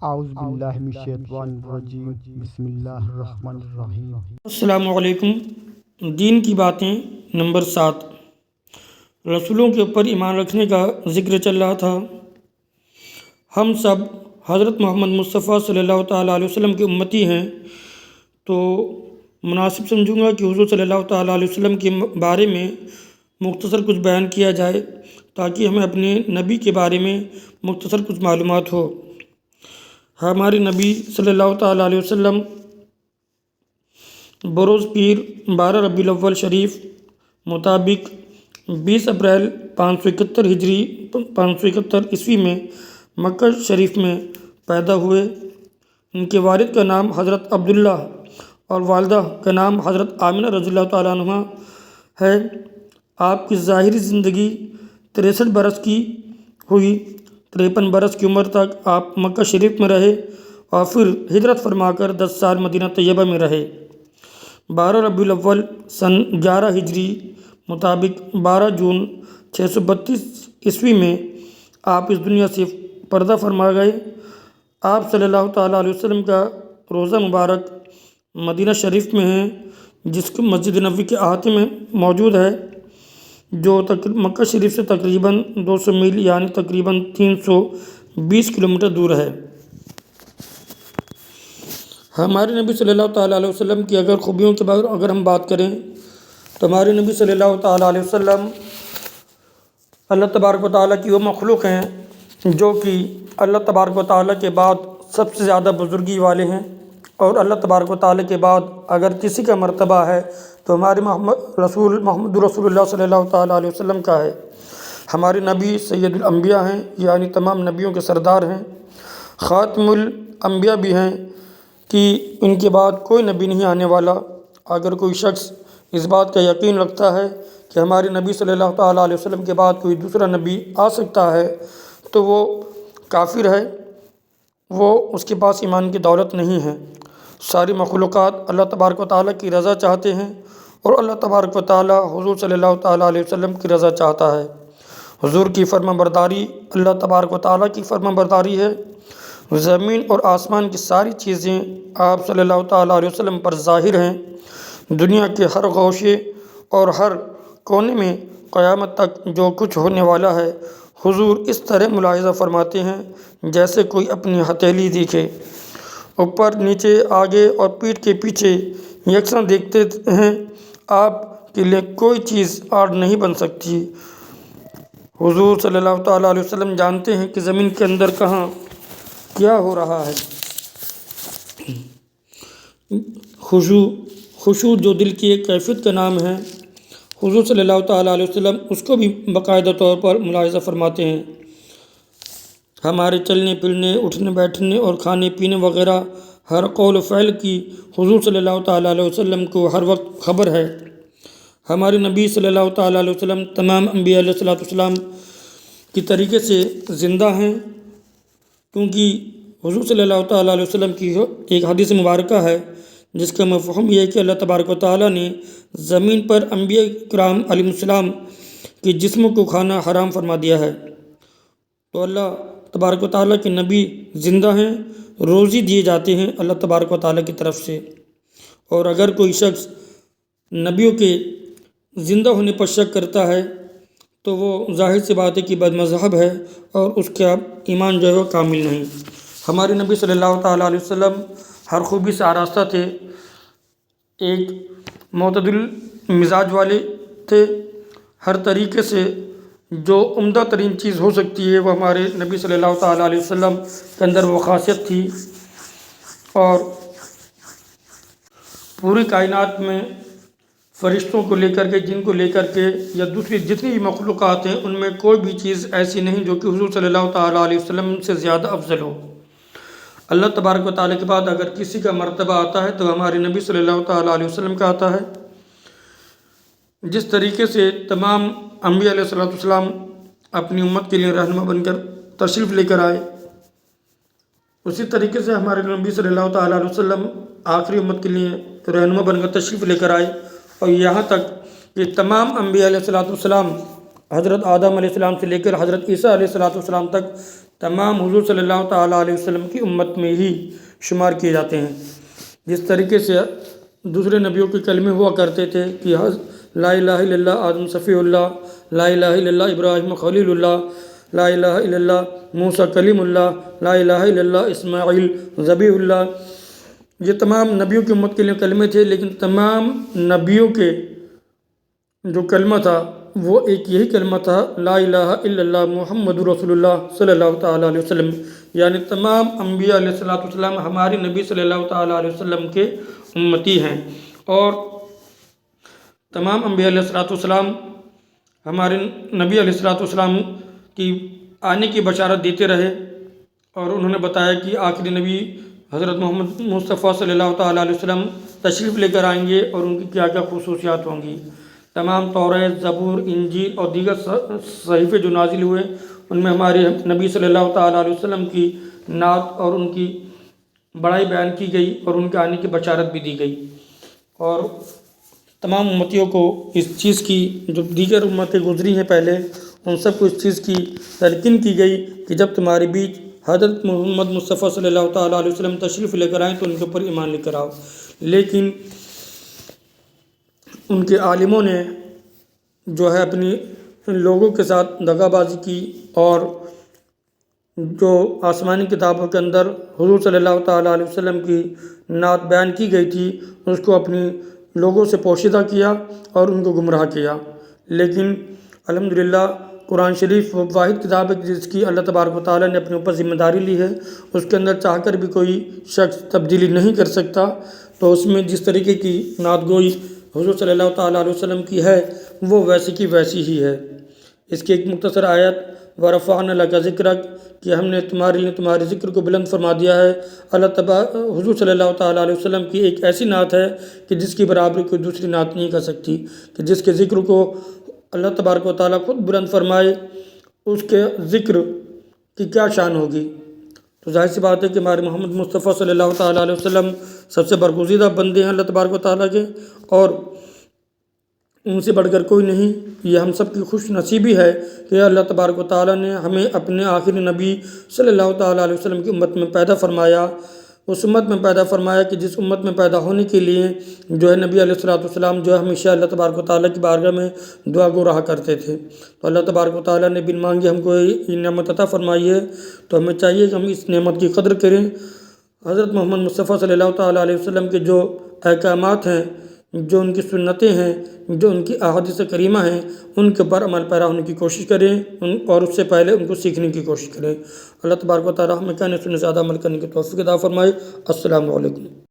اعوذ باللہ من الشیطان الرجیم بسم اللہ الرحمن الرحیم۔ السلام علیکم۔ دین کی باتیں نمبر 7، رسولوں کے اوپر ایمان رکھنے کا ذکر چل رہا تھا۔ ہم سب حضرت محمد مصطفیٰ صلی اللہ تعالیٰ علیہ وسلم کے امتی ہیں، تو مناسب سمجھوں گا کہ حضور صلی اللہ تعالیٰ علیہ وسلم کے بارے میں مختصر کچھ بیان کیا جائے تاکہ ہمیں اپنے نبی کے بارے میں مختصر کچھ معلومات ہو۔ ہمارے نبی صلی اللہ تعالیٰ علیہ وسلم بروز پیر 12 ربیع الاول شریف مطابق 20 اپریل 571 ہجری 571 عیسوی میں مکہ شریف میں پیدا ہوئے۔ ان کے والد کا نام حضرت عبداللہ اور والدہ کا نام حضرت آمنہ رضی اللہ تعالیٰ عنہ ہے۔ آپ کی ظاہری زندگی 63 برس کی ہوئی۔ 53 برس کی عمر تک آپ مکہ شریف میں رہے اور پھر ہجرت فرما کر 10 سال مدینہ طیبہ میں رہے۔ 12 ربیع الاول سن 11 ہجری مطابق 12 جون 632 عیسوی میں آپ اس دنیا سے پردہ فرما گئے۔ آپ صلی اللہ تعالیٰ علیہ وسلم کا روضہ مبارک مدینہ شریف میں ہے، جس کو مسجد نبوی کے احاطے میں موجود ہے، جو مکہ شریف سے تقریباً 200 میل یعنی تقریباً 320 کلومیٹر دور ہے۔ ہمارے نبی صلی اللہ تعالیٰ علیہ وسلم کی اگر خوبیوں کے بارے اگر ہم بات کریں تو ہمارے نبی صلی اللہ تعالیٰ علیہ وسلم اللہ تبارک و تعالیٰ کی وہ مخلوق ہیں جو کہ اللہ تبارک و تعالیٰ کے بعد سب سے زیادہ بزرگی والے ہیں، اور اللہ تبارک و تعالیٰ کے بعد اگر کسی کا مرتبہ ہے تو ہمارے محمد رسول اللہ صلی اللہ تعالیٰ علیہ وسلم کا ہے۔ ہمارے نبی سید الانبیاء ہیں، یعنی تمام نبیوں کے سردار ہیں، خاتم الانبیاء بھی ہیں کہ ان کے بعد کوئی نبی نہیں آنے والا۔ اگر کوئی شخص اس بات کا یقین رکھتا ہے کہ ہمارے نبی صلی اللہ تعالیٰ علیہ وسلم کے بعد کوئی دوسرا نبی آ سکتا ہے تو وہ کافر ہے، وہ اس کے پاس ایمان کی دولت نہیں ہے۔ ساری مخلوقات اللہ تبارک و تعالیٰ کی رضا چاہتے ہیں اور اللہ تبارک و تعالیٰ حضور صلی اللہ تعالیٰ علیہ وسلم کی رضا چاہتا ہے۔ حضور کی فرما برداری اللہ تبارک و تعالیٰ کی فرما برداری ہے۔ زمین اور آسمان کی ساری چیزیں آپ صلی اللہ تعالیٰ علیہ وسلم پر ظاہر ہیں۔ دنیا کے ہر گوشے اور ہر کونے میں قیامت تک جو کچھ ہونے والا ہے حضور اس طرح ملاحظہ فرماتے ہیں جیسے کوئی اپنی ہتھیلی دیکھے۔ اوپر نیچے آگے اور پیٹھ کے پیچھے یکساں دیکھتے ہیں، آپ کے لیے کوئی چیز آڑ نہیں بن سکتی۔ حضور صلی اللہ تعالیٰ علیہ وسلم جانتے ہیں کہ زمین کے اندر کہاں کیا ہو رہا ہے۔ خشوع جو دل کی ایک کیفیت کا نام ہے، حضور صلی اللہ تعالیٰ علیہ وسلم اس کو بھی باقاعدہ طور پر ملاحظہ فرماتے ہیں۔ ہمارے چلنے پھرنے، اٹھنے بیٹھنے اور کھانے پینے وغیرہ ہر قول و فعل کی حضور صلی اللہ تعالیٰ علیہ وسلم کو ہر وقت خبر ہے۔ ہمارے نبی صلی اللہ تعالیٰ علیہ وسلم تمام انبیاء علیہ السلام کی طریقے سے زندہ ہیں، کیونکہ حضور صلی اللہ تعالیٰ علیہ وسلم کی ایک حدیث مبارکہ ہے جس کا مفہوم یہ ہے کہ اللہ تبارک و تعالیٰ نے زمین پر انبیاء کرام علیہ السلام کے جسموں کو کھانا حرام فرما دیا ہے۔ تو اللہ تبارک و تعالیٰ کے نبی زندہ ہیں، روزی دیے جاتے ہیں اللہ تبارک و تعالیٰ کی طرف سے، اور اگر کوئی شخص نبیوں کے زندہ ہونے پر شک کرتا ہے تو وہ ظاہر سی بات ہے کہ بد مذہب ہے اور اس کا ایمان جو ہے وہ کامل نہیں۔ ہمارے نبی صلی اللہ تعالیٰ علیہ وسلم ہر خوبی سے آراستہ تھے، ایک معتدل مزاج والے تھے۔ ہر طریقے سے جو عمدہ ترین چیز ہو سکتی ہے وہ ہمارے نبی صلی اللہ تعالیٰ علیہ وسلم کے اندر وہ خاصیت تھی، اور پوری کائنات میں فرشتوں کو لے کر کے، جن کو لے کر کے یا دوسری جتنی بھی مخلوقات ہیں ان میں کوئی بھی چیز ایسی نہیں جو کہ حضور صلی اللہ تعالیٰ علیہ وسلم سے زیادہ افضل ہو۔ اللہ تبارک و تعالیٰ کے بعد اگر کسی کا مرتبہ آتا ہے تو ہمارے نبی صلی اللہ تعالیٰ علیہ وسلم کا آتا ہے۔ جس طریقے سے تمام انبیاء علیہ السلام اپنی امت کے لیے رہنما بن کر تشریف لے کر آئے، اسی طریقے سے ہمارے نبی صلی اللہ تعالیٰ علیہ وسلم آخری امت کے لیے رہنما بن کر تشریف لے کر آئے، اور یہاں تک کہ تمام انبیاء علیہ السلام حضرت آدم علیہ السلام سے لے کر حضرت عیسیٰ علیہ السلام تک تمام حضور صلی اللہ تعالیٰ علیہ وسلم کی امت میں ہی شمار کیے جاتے ہیں۔ جس طریقے سے دوسرے نبیوں کے کلمے ہوا کرتے تھے کہ لا الہ الا اللہ آدم صفی اللہ، لا الہ الا اللہ ابراہیم خلیل اللہ، لا الہ الا اللہ موسیٰ کلیم اللہ، لا الہ الا اللہ اسماعیل ذبیح اللہ، یہ تمام نبیوں کی امت کے لیے کلمے تھے، لیکن تمام نبیوں کے جو کلمہ تھا وہ ایک یہی کلمہ تھا، لا الہ الا اللہ محمد رسول اللہ صلی اللہ تعالیٰ علیہ وسلم، یعنی تمام انبیاء علیہ السلام ہمارے نبی صلی اللہ تعالیٰ علیہ وسلم کے امتی ہیں، اور تمام انبیاء علیہ السلام ہمارے نبی علیہ السلام کی آنے کی بشارت دیتے رہے، اور انہوں نے بتایا کہ آخری نبی حضرت محمد مصطفیٰ صلی اللہ تعالیٰ علیہ وسلم تشریف لے کر آئیں گے اور ان کی کیا کیا خصوصیات ہوں گی۔ تمام توریت، زبور، انجیل اور دیگر صحیفے جو نازل ہوئے ان میں ہمارے نبی صلی اللہ تعالیٰ علیہ وسلم کی نعت اور ان کی بڑائی بیان کی گئی اور ان کے آنے کی بشارت بھی دی گئی، اور تمام امتیوں کو اس چیز کی، جو دیگر امتیں گزری ہیں پہلے، ان سب کو اس چیز کی تلقین کی گئی کہ جب تمہارے بیچ حضرت محمد مصطفیٰ صلی اللہ تعالیٰ علیہ وسلم تشریف لے کر آئیں تو ان کے اوپر ایمان لے کر آؤ۔ لیکن ان کے عالموں نے جو ہے اپنی لوگوں کے ساتھ دغا بازی کی، اور جو آسمانی کتابوں کے اندر حضور صلی اللہ تعالیٰ علیہ وسلم کی نعت بیان کی گئی تھی اس کو اپنی لوگوں سے پوشیدہ کیا اور ان کو گمراہ کیا۔ لیکن الحمدللہ قرآن شریف وہ واحد کتاب ہے جس کی اللہ تبارک و تعالیٰ نے اپنے اوپر ذمہ داری لی ہے، اس کے اندر چاہ کر بھی کوئی شخص تبدیلی نہیں کر سکتا، تو اس میں جس طریقے کی نعت گوئی حضور صلی اللہ تعالیٰ علیہ وسلم کی ہے وہ ویسی کی ویسی ہی ہے۔ اس کی ایک مختصر آیت وَرَفَعْنَا لَكَ ذِكْرَكَ کہ ہم نے تمہارے لیے تمہارے ذکر کو بلند فرما دیا ہے۔ حضور صلی اللہ تعالیٰ علیہ وسلم کی ایک ایسی نعت ہے کہ جس کی برابری کوئی دوسری نعت نہیں کر سکتی، کہ جس کے ذکر کو اللہ تبارک و تعالیٰ خود بلند فرمائے، اس کے ذکر کی کیا شان ہوگی۔ تو ظاہر سی بات ہے کہ ہمارے محمد مصطفیٰ صلی اللہ تعالیٰ علیہ وسلم سب سے برگزیدہ بندے ہیں اللہ تبارک و تعالیٰ کے، اور ان سے بڑھ کر کوئی نہیں۔ یہ ہم سب کی خوش نصیبی ہے کہ اللہ تبارک و تعالیٰ نے ہمیں اپنے آخری نبی صلی اللہ تعالیٰ علیہ وسلم کی امت میں پیدا فرمایا، اس امت میں پیدا فرمایا کہ جس امت میں پیدا ہونے کے لیے جو ہے نبی علیہ السلام جو ہے ہمیشہ اللہ تبارک و تعالیٰ کی بارگاہ میں دعا گو رہا کرتے تھے۔ تو اللہ تبارک و تعالیٰ نے بن مانگے ہم کو یہ نعمت عطا فرمائی ہے، تو ہمیں چاہیے کہ ہم اس نعمت کی قدر کریں۔ حضرت محمد مصطفیٰ صلی اللہ تعالیٰ علیہ وسلم کے جو احکامات ہیں، جو ان کی سنتیں ہیں، جو ان کی احادیث کریمہ ہیں، ان کے پر عمل پیرا ہونے کی کوشش کریں، اور اس سے پہلے ان کو سیکھنے کی کوشش کریں۔ اللہ تبارک و تعالیٰ ہمیں کہنے سننے سے زیادہ عمل کرنے کی توفیق عطا فرمائے۔ السلام علیکم۔